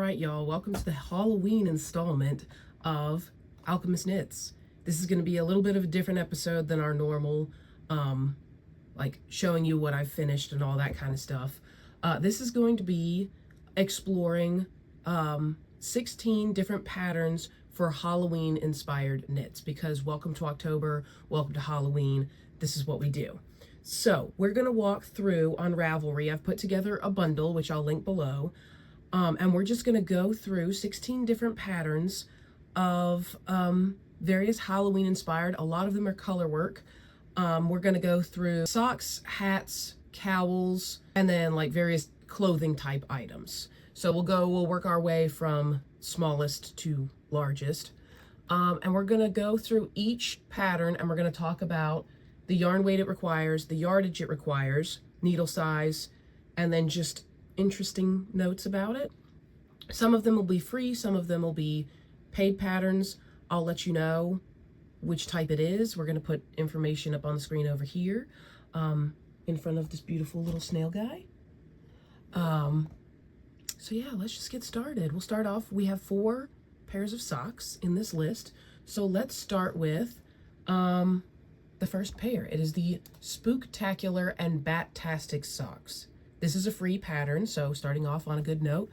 right, y'all, welcome to the Halloween installment of Alchemist Knits. This is going to be a little bit of a different episode than our normal, like showing you what I've finished and all that kind of stuff. This is going to be exploring 16 different patterns for Halloween inspired knits, because welcome to October, welcome to Halloween, this is what we do. So we're going to walk through on Ravelry. I've put together a bundle, which I'll link below. And we're just going to go through 16 different patterns of various Halloween inspired. A lot of them are color work. We're going to go through socks, hats, cowls, and then like various clothing type items. So we'll work our way from smallest to largest. And we're going to go through each pattern, and we're going to talk about the yarn weight it requires, the yardage it requires, needle size, and then just interesting notes about it. Some of them will be free, some of them will be paid patterns. I'll let you know which type it is. We're going to put information up on the screen over here in front of this beautiful little snail guy. So yeah, let's just get started. We'll start off, we have 4 pairs of socks in this list. So let's start with the first pair. It is the Spooktacular and Bat-tastic socks. This is a free pattern, so starting off on a good note,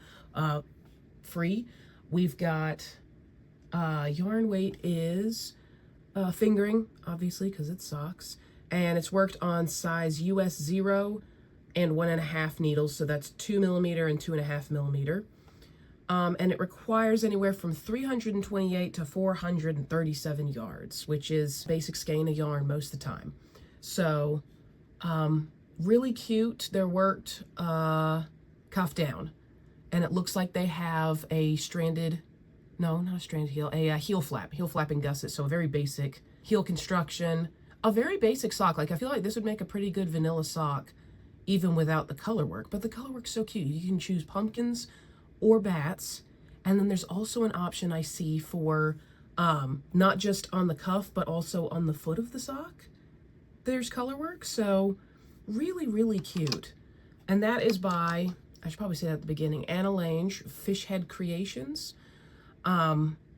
free. We've got yarn weight is fingering, obviously, because it's socks, and it's worked on size US 0 and 1.5 needles, so that's 2mm and 2.5mm. And it requires anywhere from 328 to 437 yards, which is basic skein of yarn most of the time. So, really cute. They're worked cuff down, and it looks like they have a stranded, no, not a stranded heel, a heel flap and gusset. So a very basic heel construction, a very basic sock. Like I feel like this would make a pretty good vanilla sock even without the color work, but the color work's so cute. You can choose pumpkins or bats, and then there's also an option I see for not just on the cuff but also on the foot of the sock there's color work. So really, really cute. And that is by, I should probably say that at the beginning, Anna Lange, Fishhead Creations.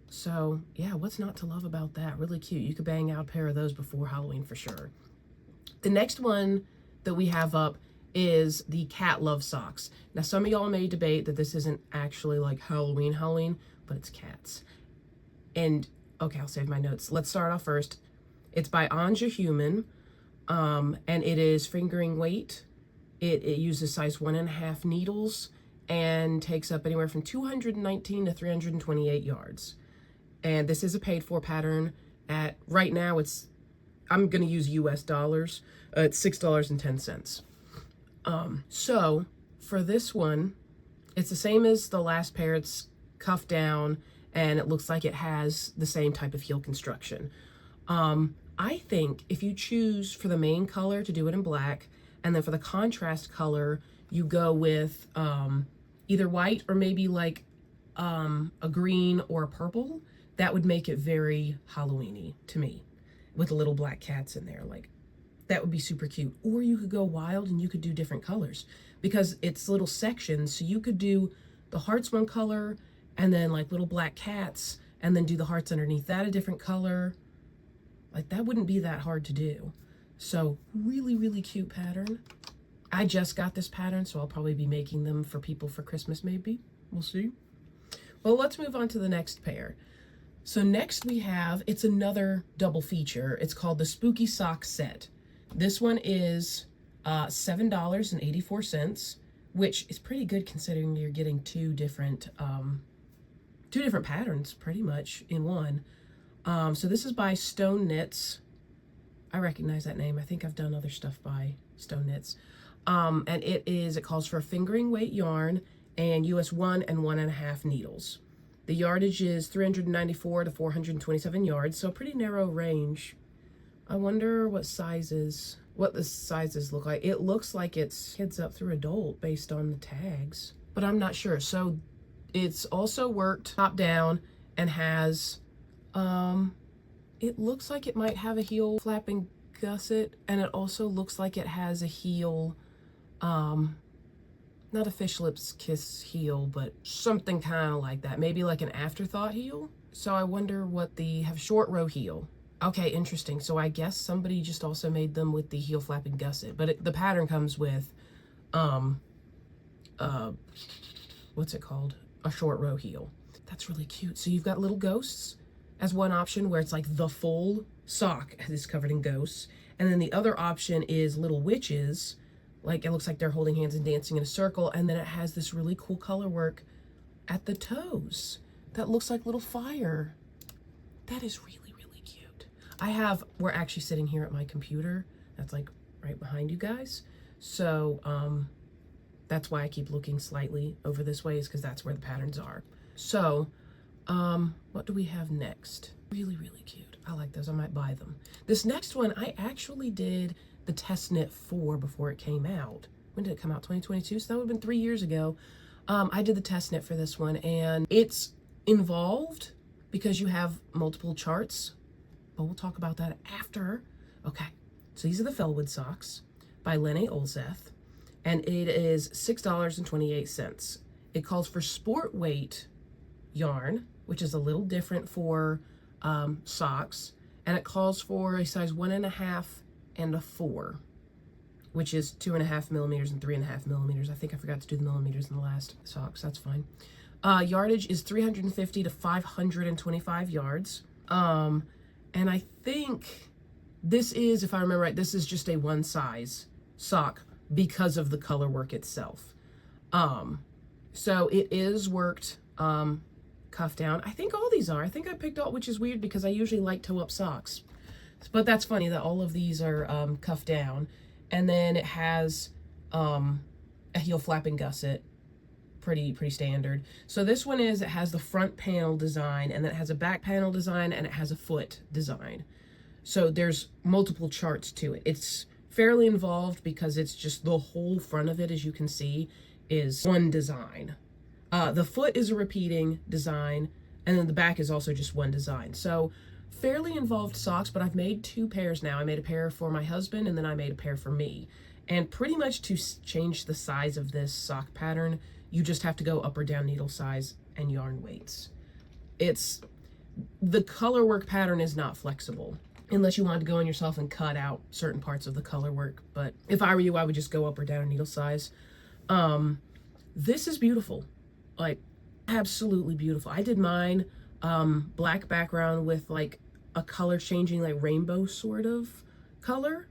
So yeah, what's not to love about that? Really cute. You could bang out a pair of those before Halloween for sure. The next one that we have up is the Katt Love Socks. Now some of y'all may debate that this isn't actually like Halloween, but it's Katt's. And okay, I'll save my notes. Let's start off first. It's by Anja Human. And it is fingering weight. It uses size 1.5 needles and takes up anywhere from 219 to 328 yards. And this is a paid for pattern. At right now, I'm going to use US dollars. It's $6.10. So for this one, it's the same as the last pair. It's cuffed down, and it looks like it has the same type of heel construction. I think if you choose for the main color to do it in black, and then for the contrast color, you go with either white or maybe like a green or a purple, that would make it very Halloween-y to me, with the little black cats in there. Like, that would be super cute. Or you could go wild and you could do different colors, because it's little sections. So you could do the hearts one color, and then like little black cats, and then do the hearts underneath that a different color. Like, that wouldn't be that hard to do. So really, really cute pattern. I just got this pattern, so I'll probably be making them for people for Christmas, maybe. We'll see. Well, let's move on to the next pair. So next we have, it's another double feature. It's called the Spooky Sock Set. This one is $7.84, which is pretty good considering you're getting two different patterns pretty much in one. So this is by Stone Knits. I recognize that name. I think I've done other stuff by Stone Knits. And it calls for a fingering weight yarn and US 1 and 1.5 needles. The yardage is 394 to 427 yards, so a pretty narrow range. I wonder what the sizes look like. It looks like it's kids up through adult based on the tags, but I'm not sure. So it's also worked top down and has it looks like it might have a heel flapping gusset, and it also looks like it has a heel not a fish lips kiss heel, but something kind of like that. Maybe like an afterthought heel. So I wonder what the, have short row heel. Okay, interesting. So I guess somebody just also made them with the heel flap and gusset, but the pattern comes with, what's it called? A short row heel. That's really cute. So you've got little ghosts as one option where it's like the full sock is covered in ghosts. And then the other option is little witches. Like it looks like they're holding hands and dancing in a circle. And then it has this really cool color work at the toes that looks like little fire. That is really, really cute. We're actually sitting here at my computer. That's like right behind you guys. So, that's why I keep looking slightly over this way, is because that's where the patterns are. So, what do we have next? Really, really cute. I like those. I might buy them. This next one, I actually did the test knit for before it came out. When did it come out? 2022? So that would have been 3 years ago. I did the test knit for this one, and it's involved because you have multiple charts, but we'll talk about that after. Okay, so these are the Fellwood socks by Lene Olseth, and it is $6.28. It calls for sport weight yarn, which is a little different for socks, and it calls for a size 1.5 and a 4, which is 2.5 millimeters and 3.5 millimeters. I think I forgot to do the millimeters in the last socks. That's fine. Yardage is 350 to 525 yards. And I think this is, if I remember right, this is just a one size sock because of the color work itself. So it is worked cuff down. I think all these are. I think I picked all, which is weird because I usually like toe up socks. But that's funny that all of these are cuff down. And then it has a heel flap and gusset. Pretty standard. So this one it has the front panel design, and then it has a back panel design, and it has a foot design. So there's multiple charts to it. It's fairly involved because it's just the whole front of it, as you can see, is one design. The foot is a repeating design, and then the back is also just one design. So fairly involved socks, but I've made 2 pairs now. I made a pair for my husband, and then I made a pair for me. And pretty much to change the size of this sock pattern, you just have to go up or down needle size and yarn weights. The color work pattern is not flexible unless you wanted to go in yourself and cut out certain parts of the color work. But if I were you, I would just go up or down needle size. This is beautiful, like absolutely beautiful. I did mine black background with like a color changing, like rainbow sort of color,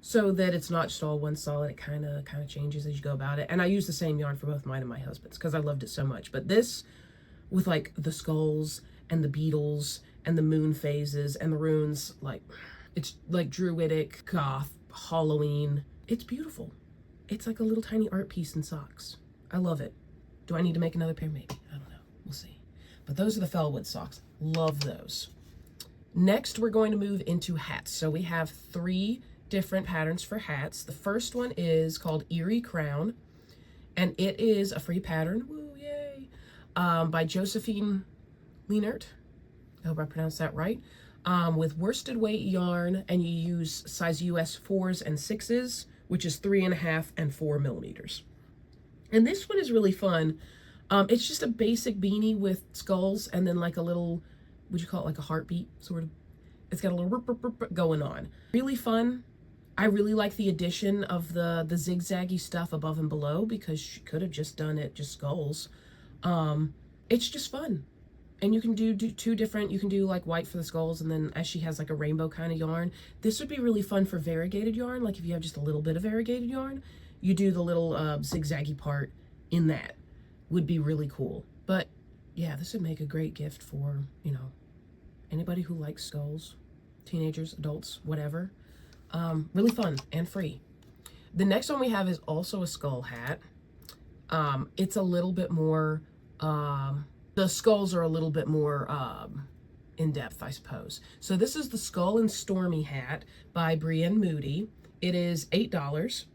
so that it's not just all one solid. It kind of changes as you go about it. And I use the same yarn for both mine and my husband's because I loved it so much. But this, with like the skulls and the beetles and the moon phases and the runes, like it's like druidic, goth, Halloween. It's beautiful. It's like a little tiny art piece in socks. I love it. Do I need to make another pair? Maybe. I don't know. We'll see. But those are the Fellwood socks. Love those. Next, we're going to move into hats. So we have 3 different patterns for hats. The first one is called Eerie Crown, and it is a free pattern, woo, yay, by Josephine Leonert. I hope I pronounced that right. With worsted weight yarn, and you use size US 4s and 6s, which is 3.5 and 4 millimeters. And this one is really fun. It's just a basic beanie with skulls and then like a little, would you call it like a heartbeat sort of? It's got a little rip, rip, rip, rip going on. Really fun. I really like the addition of the zigzaggy stuff above and below because she could have just done it just skulls. It's just fun. And you can do 2 different, you can do like white for the skulls, and then as she has like a rainbow kind of yarn. This would be really fun for variegated yarn. Like if you have just a little bit of variegated yarn, you do the little zigzaggy part in that. Would be really cool. But yeah, this would make a great gift for, you know, anybody who likes skulls, teenagers, adults, whatever. Really fun and free. The next one we have is also a skull hat. It's a little bit more, the skulls are a little bit more in depth, I suppose. So this is the Skull and Stormy hat by Brienne Moody. It is $8.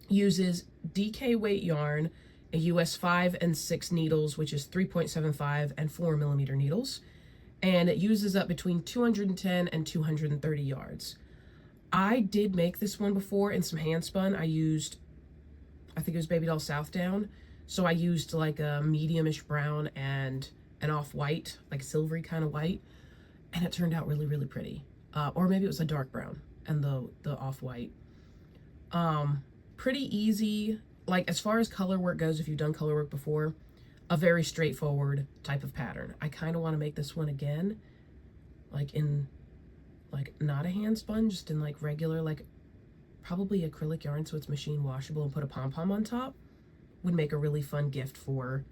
Uses DK weight yarn, a US 5 and 6 needles, which is 3.75 and 4 millimeter needles. And it uses up between 210 and 230 yards. I did make this one before in some hand spun. I used I think it was Baby Doll Southdown. So I used like a medium-ish brown and an off-white, like silvery kind of white. And it turned out really, really pretty. Or maybe it was a dark brown and the off-white. Pretty easy. Like as far as color work goes, if you've done color work before, a very straightforward type of pattern. I kind of want to make this one again, like in, like not a hand spun, just in like regular, like probably acrylic yarn so it's machine washable, and put a pom-pom on top. Would make a really fun gift for,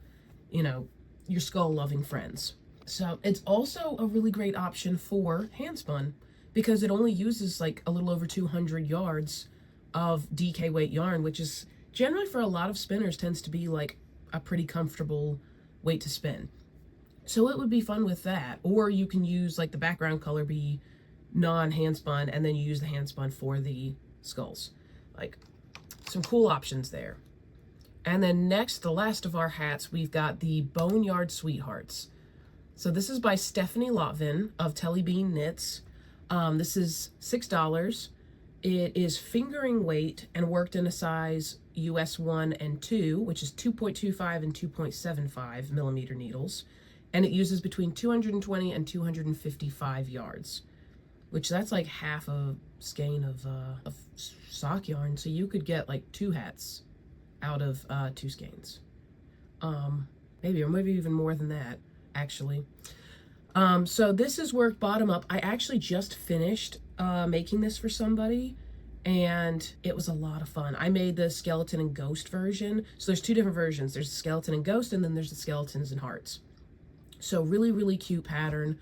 you know, your skull loving friends. So it's also a really great option for hand spun because it only uses like a little over 200 yards of DK weight yarn, which is generally for a lot of spinners tends to be like a pretty comfortable weight to spin. So it would be fun with that. Or you can use like the background color be non-hand spun and then you use the hand spun for the skulls. Like some cool options there. And then next, the last of our hats, we've got the Boneyard Sweethearts. So this is by Stephanie Lotvin of Telly Bean Knits. This is $6. It is fingering weight and worked in a size US 1 and 2, which is 2.25 and 2.75 millimeter needles. And it uses between 220 and 255 yards, which that's like half a skein of sock yarn. So you could get like 2 hats out of 2 skeins. Maybe even more than that, actually. So this is worked bottom up. I actually just finished making this for somebody, and it was a lot of fun. I made the skeleton and ghost version. So there's 2 different versions. There's the skeleton and ghost, and then there's the skeletons and hearts. So really, really cute pattern.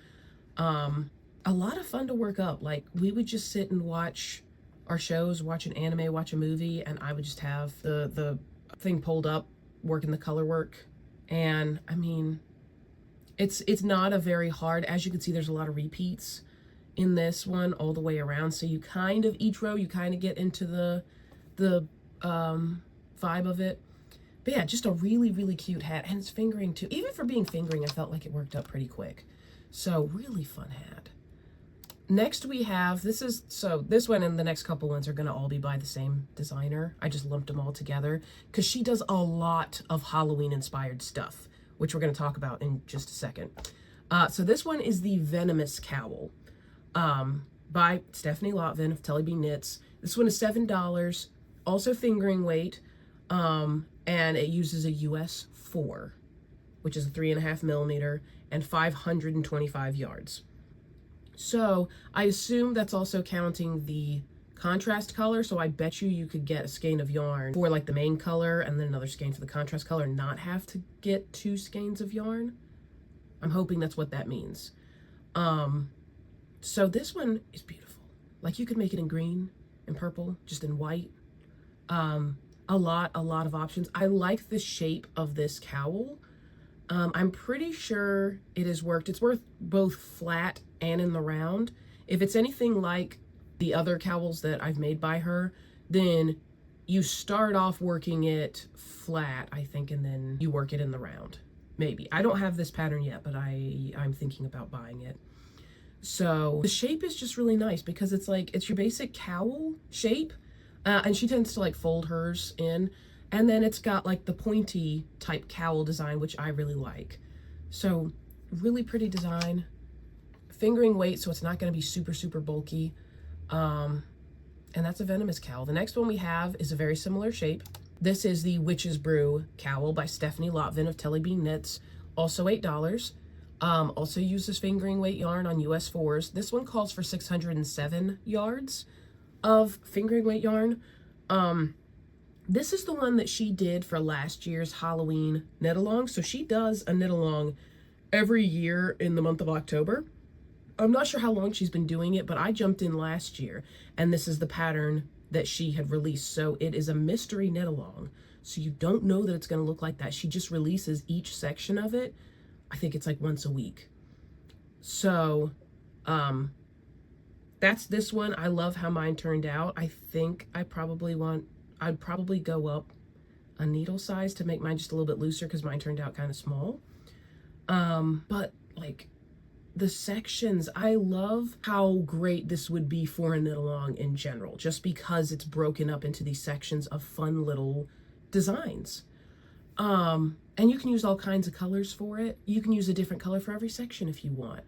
A lot of fun to work up. Like we would just sit and watch our shows, watch an anime, watch a movie, and I would just have the thing pulled up, working the color work. And I mean, it's not a very hard, as you can see, there's a lot of repeats in this one all the way around. So you kind of, each row, you kind of get into the vibe of it. But yeah, just a really, really cute hat. And it's fingering too. Even for being fingering, I felt like it worked up pretty quick. So really fun hat. Next we have, this one and the next couple ones are going to all be by the same designer. I just lumped them all together because she does a lot of Halloween inspired stuff, which we're going to talk about in just a second. So this one is the Venomous Cowl by Stephanie Lotvin of Telly Bean Knits. This one is $7, also fingering weight, and it uses a US 4, which is a 3.5 millimeter and 525 yards. So I assume that's also counting the contrast color. So I bet you could get a skein of yarn for like the main color and then another skein for the contrast color and not have to get 2 skeins of yarn. I'm hoping that's what that means. So this one is beautiful. Like you could make it in green and purple, just in white. A lot of options. I like the shape of this cowl. I'm pretty sure it is worked. It's worth both flat and in the round. If it's anything like the other cowls that I've made by her, then you start off working it flat, I think, and then you work it in the round. Maybe. I don't have this pattern yet, but I'm thinking about buying it. So the shape is just really nice because it's like, it's your basic cowl shape. And she tends to like fold hers in. And then it's got like the pointy type cowl design, which I really like. So really pretty design. Fingering weight, so it's not going to be super, super bulky. And that's a Venomous Cowl. The next one we have is a very similar shape. This is the Witch's Brew Cowl by Stephanie Lotvin of Telly Bean Knits. Also $8. Also uses fingering weight yarn on US 4s. This one calls for 607 yards of fingering weight yarn. This is the one that she did for last year's Halloween knit along. So she does a knit along every year in the month of October. I'm not sure how long she's been doing it, but I jumped in last year and this is the pattern that she had released. So it is a mystery knit along. So you don't know that it's going to look like that. She just releases each section of it. I think it's like once a week. So, that's this one. I love how mine turned out. I think I'd probably go up a needle size to make mine just a little bit looser because mine turned out kind of small. But like the sections, I love how great this would be for a knit along in general, just because it's broken up into these sections of fun little designs. And you can use all kinds of colors for it. You can use a different color for every section if you want.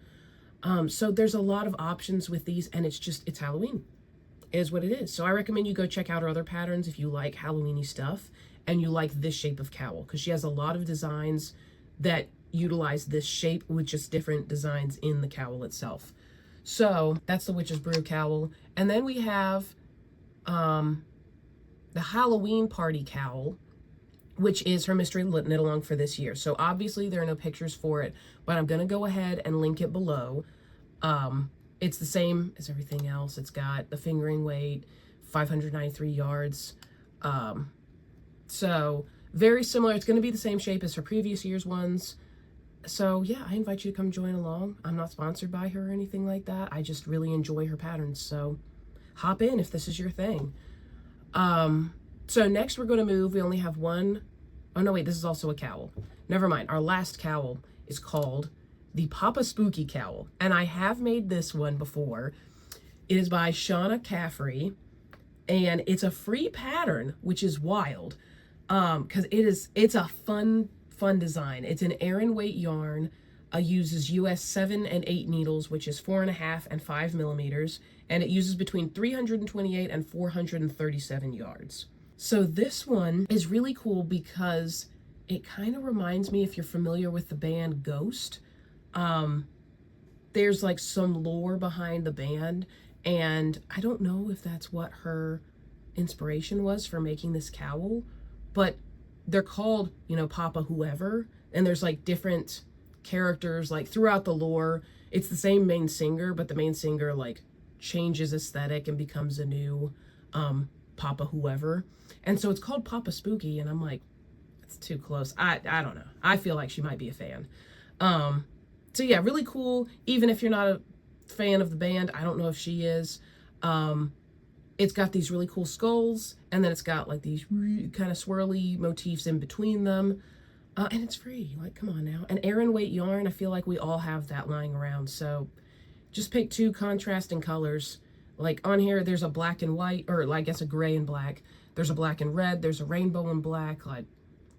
So there's a lot of options with these, and it's Halloween is what it is. So I recommend you go check out her other patterns if you like Halloween-y stuff and you like this shape of cowl, because she has a lot of designs that utilize this shape with just different designs in the cowl itself. So that's the Witch's Brew cowl. And then we have the Halloween Party cowl, which is her mystery knit along for this year. So obviously there are no pictures for it, but I'm going to go ahead and link it below. It's the same as everything else. It's got the fingering weight, 593 yards. So very similar. It's going to be the same shape as her previous year's ones. So yeah, I invite you to come join along. I'm not sponsored by her or anything like that. I just really enjoy her patterns. So hop in if this is your thing. So next we're going to move. We only have one. Oh no, wait, this is also a cowl. Never mind. Our last cowl is called the Papa Spooky cowl. And I have made this one before. It is by Shauna Caffrey. And it's a free pattern, which is wild. Because it's a fun design. It's an Aran weight yarn, uses US 7 and 8 needles, which is 4.5 and 5 millimeters, and it uses between 328 and 437 yards. So this one is really cool because it kind of reminds me, if you're familiar with the band Ghost, there's like some lore behind the band, and I don't know if that's what her inspiration was for making this cowl, but they're called, Papa Whoever, and there's like different characters like throughout the lore. It's the same main singer, but the main singer like changes aesthetic and becomes a new Papa Whoever. And so it's called Papa Spooky, and I'm like, it's too close. I don't know. I feel like she might be a fan. So yeah, really cool. Even if you're not a fan of the band, I don't know if she is. It's got these really cool skulls, and then it's got like these kind of swirly motifs in between them. And it's free. Like, come on now. An Aran weight yarn, I feel like we all have that lying around. So just pick two contrasting colors. Like on here, there's a black and white, or I guess a gray and black. There's a black and red. There's a rainbow and black. Like,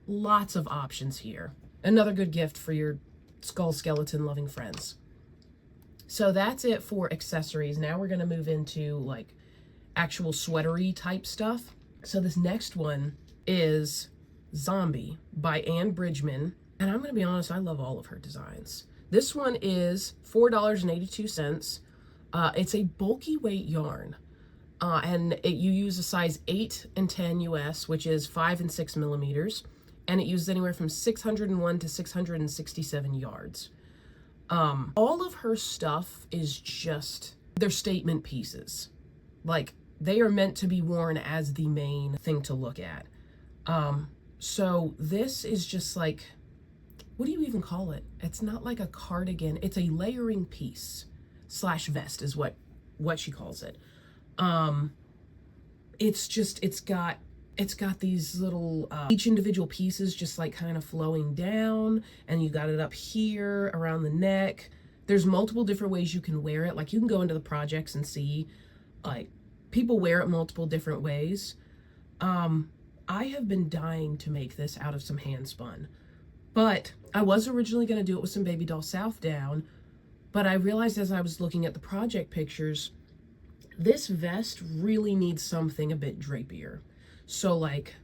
lots of options here. Another good gift for your skull skeleton loving friends. So that's it for accessories. Now we're going to move into like actual sweatery type stuff. So this next one is Zombie by Anne Bridgman. And I'm going to be honest, I love all of her designs. This one is $4.82. It's a bulky weight yarn. And you use a size 8 and 10 US, which is 5 and 6 millimeters. And it uses anywhere from 601 to 667 yards. All of her stuff is just, they're statement pieces. Like, they are meant to be worn as the main thing to look at. So this is just like, what do you even call it? It's not like a cardigan. It's a layering piece / vest is what she calls it. It's got these little, each individual pieces just like kind of flowing down, and you got it up here around the neck. There's multiple different ways you can wear it. Like, you can go into the projects and see, like, people wear it multiple different ways. I have been dying to make this out of some hand spun, but I was originally going to do it with some Baby Doll South down, but I realized as I was looking at the project pictures, this vest really needs something a bit drapier. So like,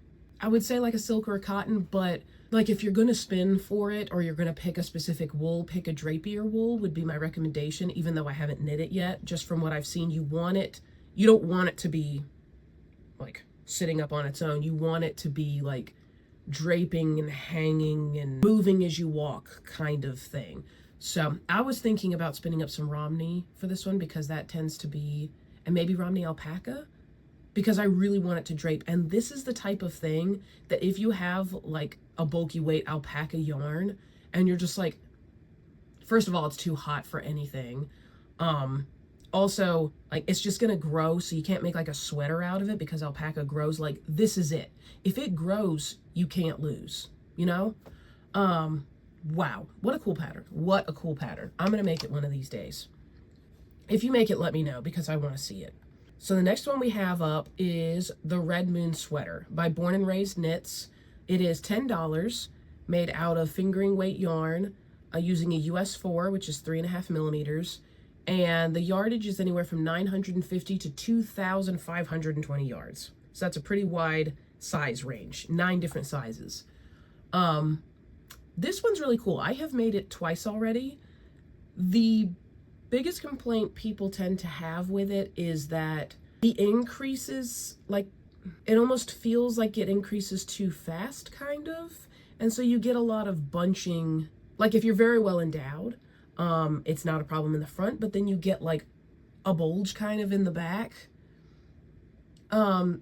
I would say like a silk or a cotton, but like if you're going to spin for it or you're going to pick a specific wool, pick a drapier wool would be my recommendation, even though I haven't knit it yet. Just from what I've seen, you don't want it to be like sitting up on its own. You want it to be like draping and hanging and moving as you walk kind of thing. So I was thinking about spinning up some Romney for this one, because that tends to be, and maybe Romney alpaca, because I really want it to drape. And this is the type of thing that if you have like a bulky weight alpaca yarn and you're just like, first of all, it's too hot for anything. Also, like, it's just gonna grow, so you can't make like a sweater out of it because alpaca grows. Like, this is it. If it grows, you can't lose, you know? Wow, what a cool pattern. What a cool pattern. I'm gonna make it one of these days. If you make it, let me know, because I want to see it. So the next one we have up is the Red Moon Sweater by Born and Raised Knits. It is $10, made out of fingering weight yarn, using a US 4, which is 3.5 millimeters. And the yardage is anywhere from 950 to 2,520 yards. So that's a pretty wide size range, 9 different sizes. This one's really cool. I have made it twice already. The biggest complaint people tend to have with it is that the increases, like, it almost feels like it increases too fast, kind of. And so you get a lot of bunching. Like, if you're very well endowed, it's not a problem in the front, but then you get like a bulge kind of in the back.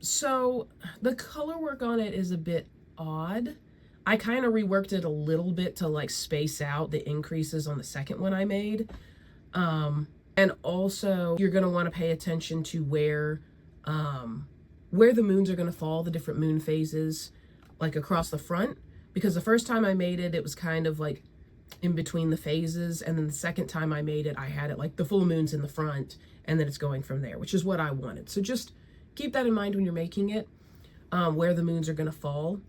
So the color work on it is a bit odd. I kind of reworked it a little bit to like space out the increases on the second one I made. And also you're going to want to pay attention to where the moons are going to fall, the different moon phases, like across the front, because the first time I made it, it was kind of like in between the phases. And then the second time I made it, I had it like the full moon's in the front and then it's going from there, which is what I wanted. So just keep that in mind when you're making it, where the moons are going to fall.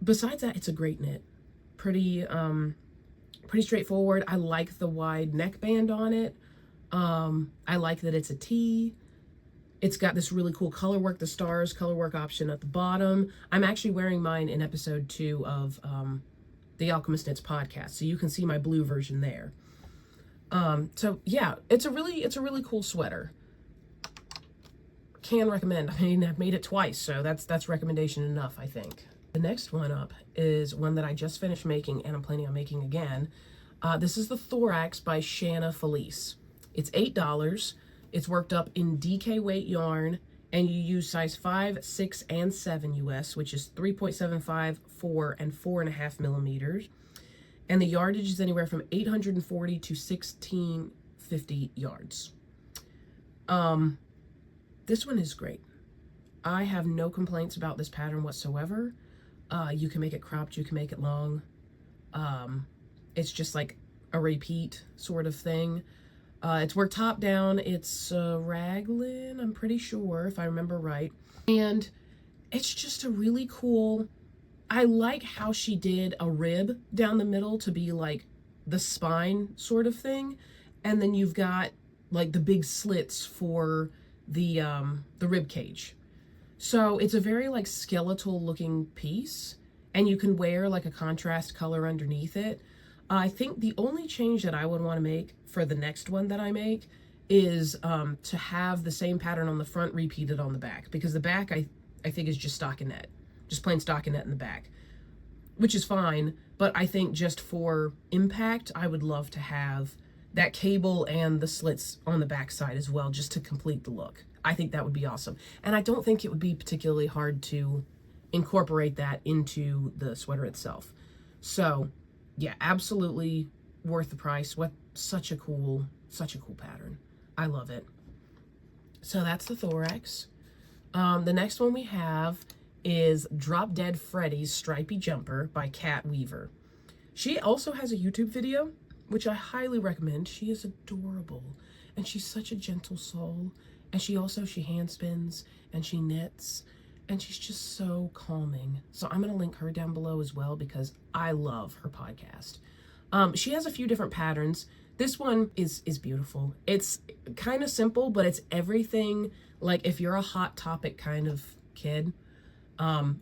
Besides that, it's a great knit. Pretty straightforward. I like the wide neckband on it. I like that it's a tee. It's got this really cool color work, the stars color work option at the bottom. I'm actually wearing mine in episode 2 of the Alchemist Knits podcast, so you can see my blue version there. So yeah, it's a really cool sweater. Can recommend. I mean, I've made it twice, so that's recommendation enough, I think. The next one up is one that I just finished making and I'm planning on making again. This is the Thorax by Shanna Felice. It's $8. It's worked up in DK weight yarn, and you use size 5, 6, and 7 US, which is 3.75, 4, and 4.5 millimeters. And the yardage is anywhere from 840 to 1650 yards. This one is great. I have no complaints about this pattern whatsoever. You can make it cropped, you can make it long. It's just like a repeat sort of thing. It's worked top down. It's raglan, I'm pretty sure, if I remember right. And it's just a really cool, I like how she did a rib down the middle to be like the spine sort of thing. And then you've got like the big slits for the rib cage. So it's a very like skeletal looking piece, and you can wear like a contrast color underneath it. I think the only change that I would want to make for the next one that I make is to have the same pattern on the front repeated on the back, because the back I think is just stockinette, just plain stockinette in the back, which is fine. But I think just for impact, I would love to have that cable and the slits on the back side as well, just to complete the look. I think that would be awesome. And I don't think it would be particularly hard to incorporate that into the sweater itself. So yeah, absolutely worth the price. What such a cool pattern. I love it. So that's the Thorax. The next one we have is Drop Dead Freddy's Stripy Jumper by Katt Weaver. She also has a YouTube video, which I highly recommend. She is adorable, and she's such a gentle soul. And she hand spins and she knits, and she's just so calming. So I'm going to link her down below as well, because I love her podcast. She has a few different patterns. This one is beautiful. It's kind of simple, but it's everything. Like, if you're a Hot Topic kind of kid,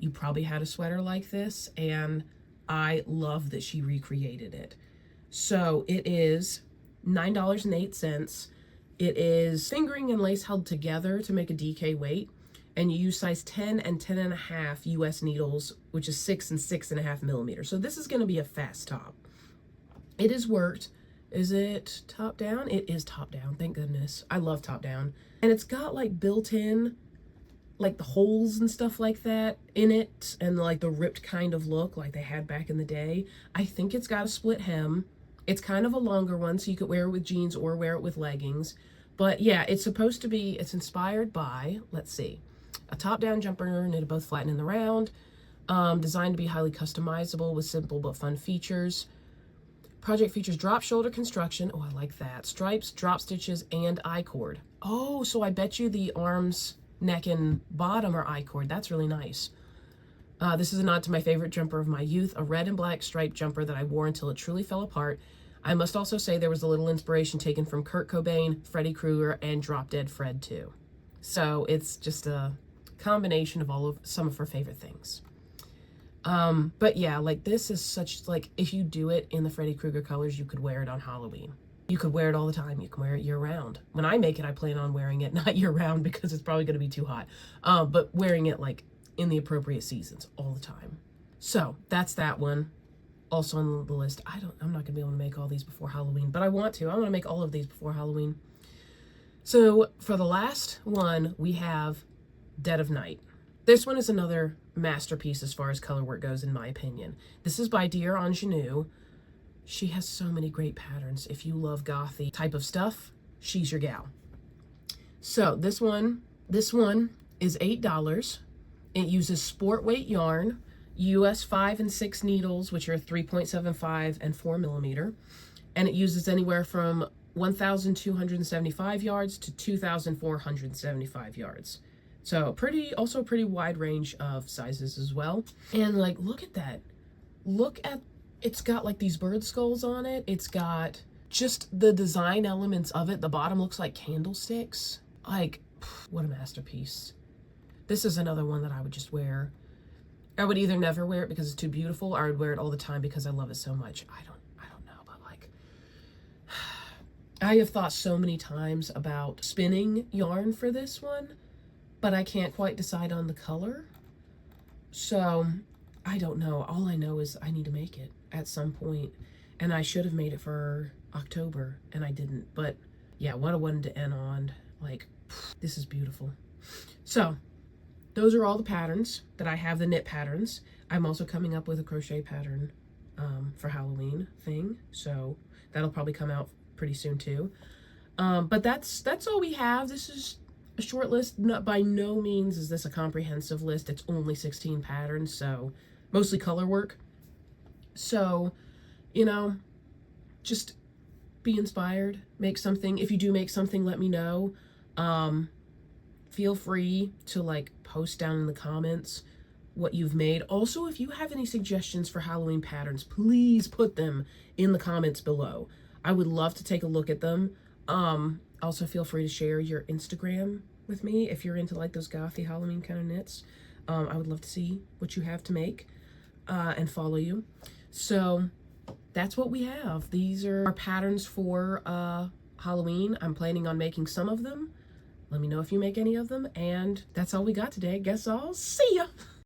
you probably had a sweater like this, and I love that she recreated it. So it is $9.08. It is fingering and lace held together to make a DK weight, and you use size 10 and 10.5 US needles, which is 6 and 6.5 millimeters. So this is going to be a fast top. It is worked. Is it top down? It is top down. Thank goodness. I love top down. And it's got like built-in, like the holes and stuff like that in it, and like the ripped kind of look like they had back in the day. I think it's got a split hem. It's kind of a longer one, so you could wear it with jeans or wear it with leggings. But yeah, it's supposed to be, it's inspired by, let's see, a top-down jumper knitted both flat and in the round, designed to be highly customizable with simple but fun features. Project features drop shoulder construction. Oh, I like that. Stripes, drop stitches, and I-cord. Oh, so I bet you the arms, neck, and bottom are I-cord. That's really nice. This is a nod to my favorite jumper of my youth, a red and black striped jumper that I wore until it truly fell apart. I must also say there was a little inspiration taken from Kurt Cobain, Freddy Krueger, and Drop Dead Fred too. So it's just a combination of some of her favorite things. But yeah, like this is such, like, if you do it in the Freddy Krueger colors, you could wear it on Halloween. You could wear it all the time. You can wear it year round. When I make it, I plan on wearing it not year round because it's probably going to be too hot. But wearing it like in the appropriate seasons all the time. So that's that one. Also on the list. I'm not gonna be able to make all these before Halloween, but I want to. I want to make all of these before Halloween. So for the last one, we have Dead of Night. This one is another masterpiece as far as color work goes, in my opinion. This is by Dear Ingenue. She has so many great patterns. If you love gothy type of stuff, she's your gal. So this one is $8. It uses sport weight yarn, US 5 and 6 needles, which are 3.75 and 4 millimeter. And it uses anywhere from 1,275 yards to 2,475 yards. So also a pretty wide range of sizes as well. And like, look at that. It's got like these bird skulls on it. It's got just the design elements of it. The bottom looks like candlesticks. Like, what a masterpiece. This is another one that I would just wear. I would either never wear it because it's too beautiful, or I would wear it all the time because I love it so much. I don't know, but like, I have thought so many times about spinning yarn for this one, but I can't quite decide on the color. So I don't know. All I know is I need to make it at some point, and I should have made it for October, and I didn't. But yeah, what I wanted to end on, like, this is beautiful. So those are all the patterns that I have, the knit patterns. I'm also coming up with a crochet pattern for Halloween thing, so that'll probably come out pretty soon too. But that's all we have. This is a short list. By no means is this a comprehensive list. It's only 16 patterns, so mostly color work. So, you know, just be inspired, make something. If you do make something, let me know. Feel free to like post down in the comments what you've made. Also, if you have any suggestions for Halloween patterns, please put them in the comments below. I would love to take a look at them. Also feel free to share your Instagram with me if you're into like those gothy Halloween kind of knits. I would love to see what you have to make and follow you. So that's what we have. These are our patterns for Halloween. I'm planning on making some of them. Let me know if you make any of them. And that's all we got today. Guess I'll see ya.